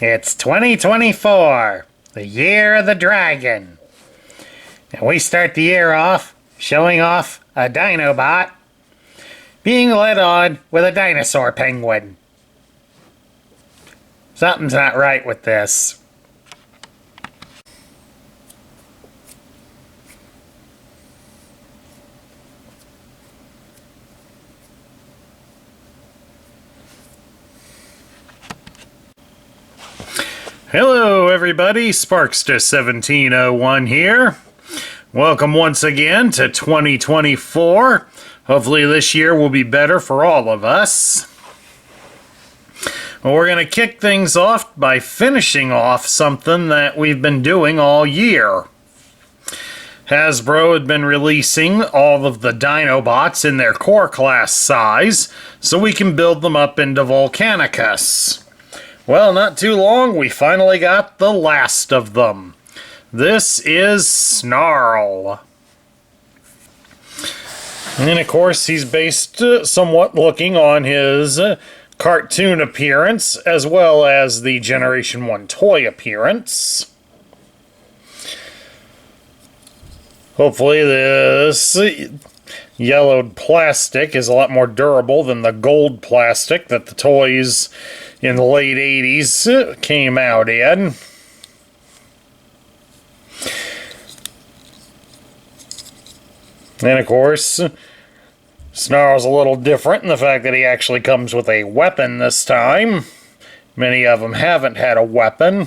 It's 2024, the year of the dragon. And we start the year off showing off a Dinobot being led on with a dinosaur penguin. Something's not right with this. Hello everybody, Sparkster1701 here. Welcome once again to 2024. Hopefully this year will be better for all of us. Well, we're going to kick things off by finishing off something that we've been doing all year. Hasbro had been releasing all of the Dinobots in their Core-class size, so we can build them up into Volcanicus. Well, not too long, we finally got the last of them. This is Snarl. And of course, he's based somewhat looking on his cartoon appearance, as well as the Generation 1 toy appearance. Hopefully this yellowed plastic is a lot more durable than the gold plastic that the toys in the late 80s came out in. And of course, Snarl's a little different in the fact that he actually comes with a weapon this time. Many of them haven't had a weapon.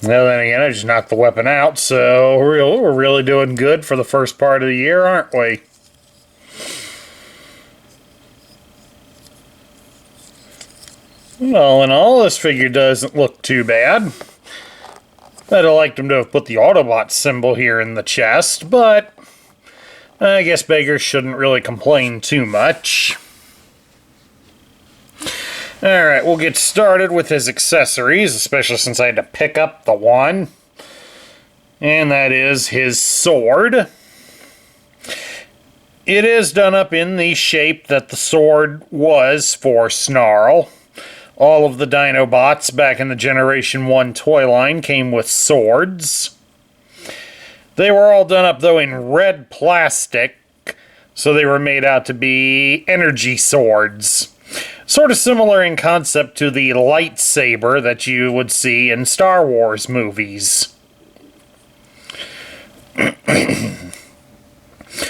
Now then again, I just knocked the weapon out, so we're really doing good for the first part of the year, aren't we? Well, in all, this figure doesn't look too bad. I'd have liked him to have put the Autobot symbol here in the chest, but I guess beggars shouldn't really complain too much. Alright, we'll get started with his accessories, especially since I had to pick up the one. And that is his sword. It is done up in the shape that the sword was for Snarl. All of the Dinobots back in the Generation 1 toy line came with swords. They were all done up, though, in red plastic, so they were made out to be energy swords. Sort of similar in concept to the lightsaber that you would see in Star Wars movies.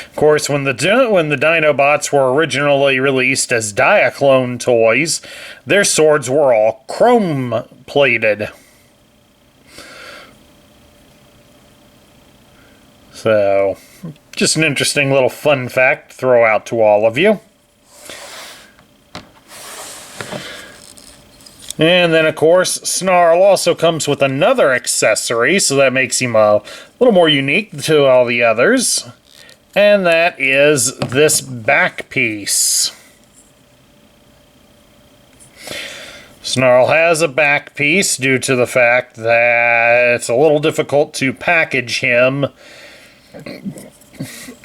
Of course, when the Dinobots were originally released as Diaclone toys, their swords were all chrome-plated. So, just an interesting little fun fact to throw out to all of you. And then, of course, Snarl also comes with another accessory, so that makes him a little more unique to all the others. And that is this back piece. Snarl has a back piece due to the fact that it's a little difficult to package him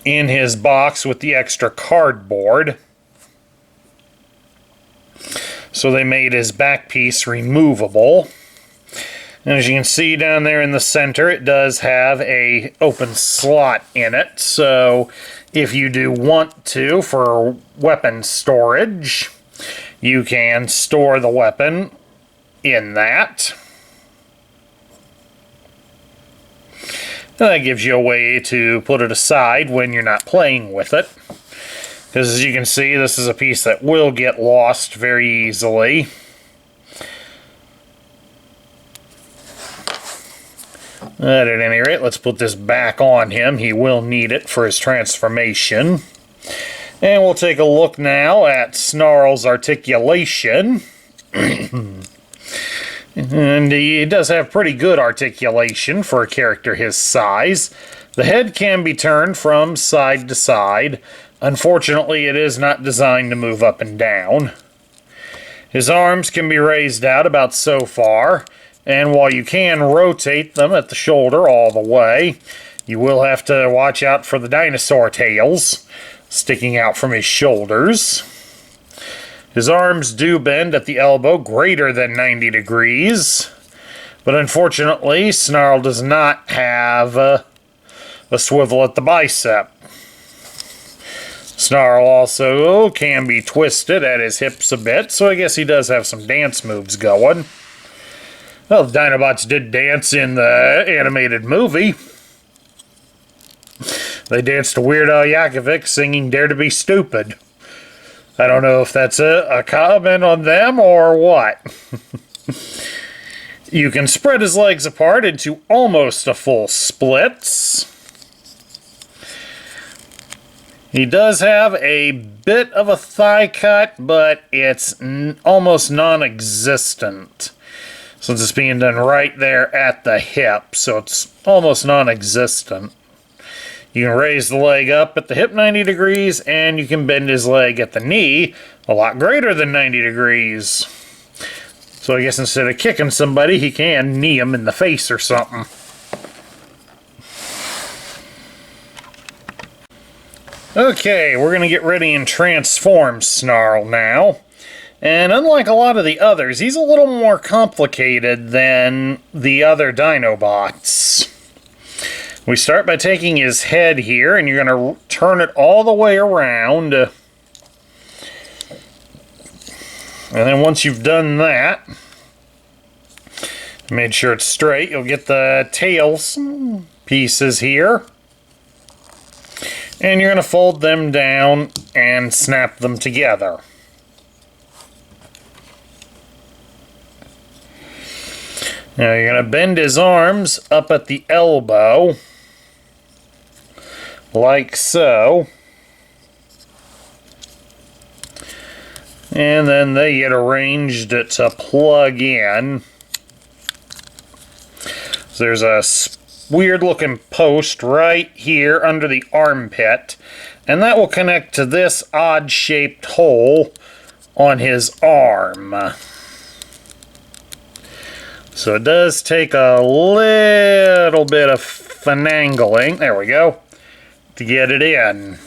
in his box with the extra cardboard. So they made his back piece removable. And as you can see down there in the center, it does have a open slot in it. So if you do want to, for weapon storage, you can store the weapon in that. And that gives you a way to put it aside when you're not playing with it. Because as you can see, this is a piece that will get lost very easily. At any rate, let's put this back on him. He will need it for his transformation. And we'll take a look now at Snarl's articulation. And he does have pretty good articulation for a character his size. The head can be turned from side to side. Unfortunately, it is not designed to move up and down. His arms can be raised out about so far. And while you can rotate them at the shoulder all the way, you will have to watch out for the dinosaur tails sticking out from his shoulders. His arms do bend at the elbow greater than 90 degrees, but unfortunately, Snarl does not have a swivel at the bicep. Snarl also can be twisted at his hips a bit, so I guess he does have some dance moves going. Well, the Dinobots did dance in the animated movie. They danced to Weird Al Yankovic singing Dare to Be Stupid. I don't know if that's a comment on them or what. You can spread his legs apart into almost a full splits. He does have a bit of a thigh cut, but it's almost non-existent, since it's being done right there at the hip, so it's almost non-existent. You can raise the leg up at the hip 90 degrees, and you can bend his leg at the knee a lot greater than 90 degrees. So I guess instead of kicking somebody, he can knee him in the face or something. Okay, we're going to get ready and transform Snarl now. And unlike a lot of the others, he's a little more complicated than the other Dinobots. We start by taking his head here, and you're going to turn it all the way around. And then once you've done that, made sure it's straight, you'll get the tail pieces here. And you're going to fold them down and snap them together. Now you're going to bend his arms up at the elbow, like so. And then they get arranged to plug in. So there's a weird looking post right here under the armpit, and that will connect to this odd shaped hole on his arm. So it does take a little bit of finagling, there we go, to get it in.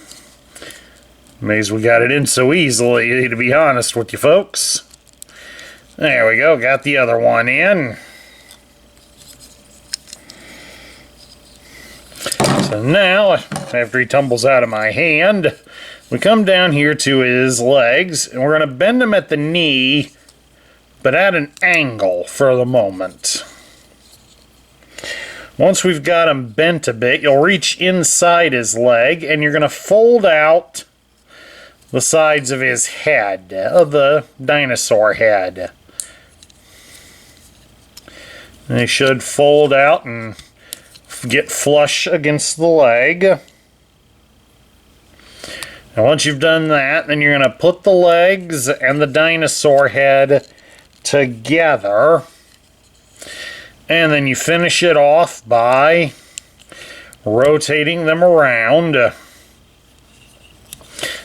Amazed we got it in so easily, to be honest with you folks. There we go, got the other one in. So now, after he tumbles out of my hand, we come down here to his legs, and we're going to bend him at the knee, but at an angle for the moment. Once we've got him bent a bit, you'll reach inside his leg, and you're going to fold out the sides of his head, of the dinosaur head. They should fold out and get flush against the leg. And once you've done that, then you're going to put the legs and the dinosaur head together. And then you finish it off by rotating them around.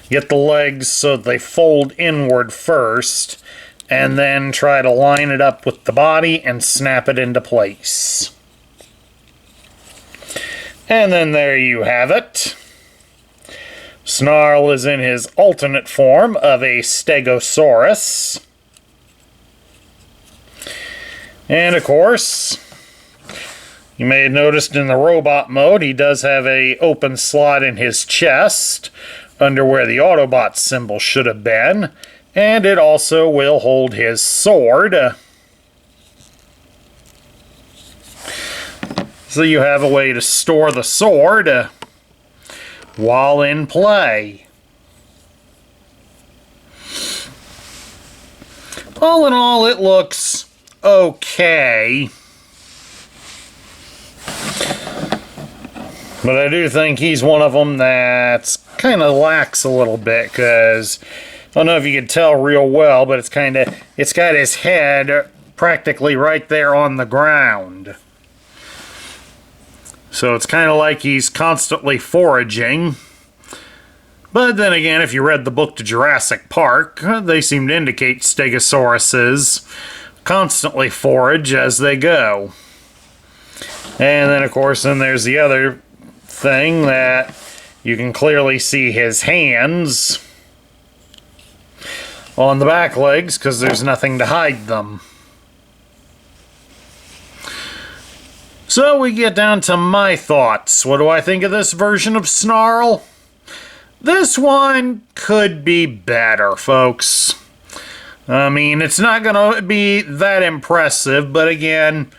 Get the legs so they fold inward first, and then try to line it up with the body and snap it into place. And then there you have it. Snarl is in his alternate form of a Stegosaurus. And of course, you may have noticed in the robot mode, he does have an open slot in his chest, under where the Autobot symbol should have been, and it also will hold his sword. So you have a way to store the sword while in play. All in all, it looks okay. But I do think he's one of them that's kind of lacks a little bit, because I don't know if you can tell real well, but it's got his head practically right there on the ground. So it's kind of like he's constantly foraging. But then again, if you read the book to Jurassic Park, they seem to indicate Stegosauruses constantly forage as they go. And then, of course, then there's the other thing that you can clearly see his hands on the back legs because there's nothing to hide them. So we get down to my thoughts. What do I think of this version of Snarl? This one could be better, folks. I mean, it's not going to be that impressive, but again,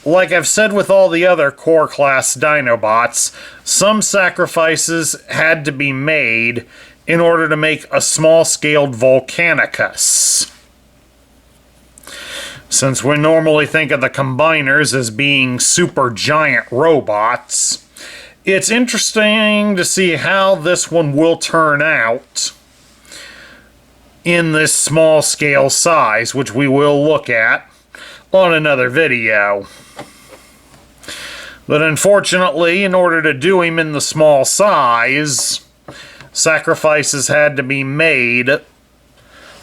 like I've said with all the other Core-class Dinobots, some sacrifices had to be made in order to make a small-scaled Volcanicus. Since we normally think of the combiners as being super giant robots, it's interesting to see how this one will turn out in this small-scale size, which we will look at on another video. But unfortunately, in order to do him in the small size, sacrifices had to be made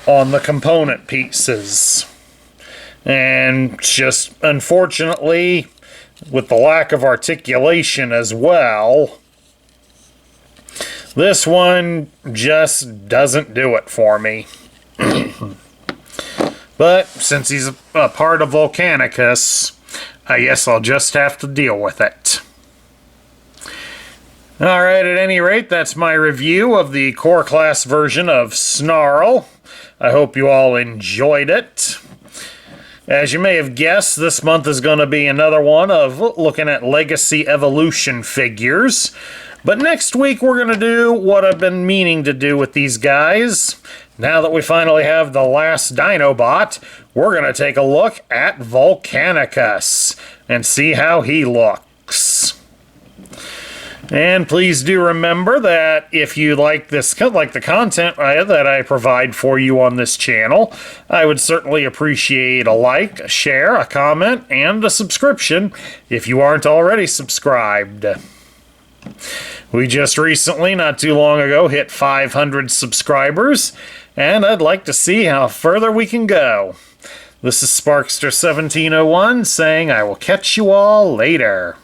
on the component pieces. And just unfortunately, with the lack of articulation as well, this one just doesn't do it for me. But since he's a part of Volcanicus, I guess I'll just have to deal with it. Alright, at any rate, that's my review of the Core-class version of Snarl. I hope you all enjoyed it. As you may have guessed, this month is going to be another one of looking at Legacy Evolution figures. But next week we're going to do what I've been meaning to do with these guys. Now that we finally have the last Dinobot, we're going to take a look at Volcanicus and see how he looks. And please do remember that if you like the content that I provide for you on this channel, I would certainly appreciate a like, a share, a comment, and a subscription if you aren't already subscribed. We just recently, not too long ago, hit 500 subscribers, and I'd like to see how further we can go. This is Sparkster1701 saying I will catch you all later.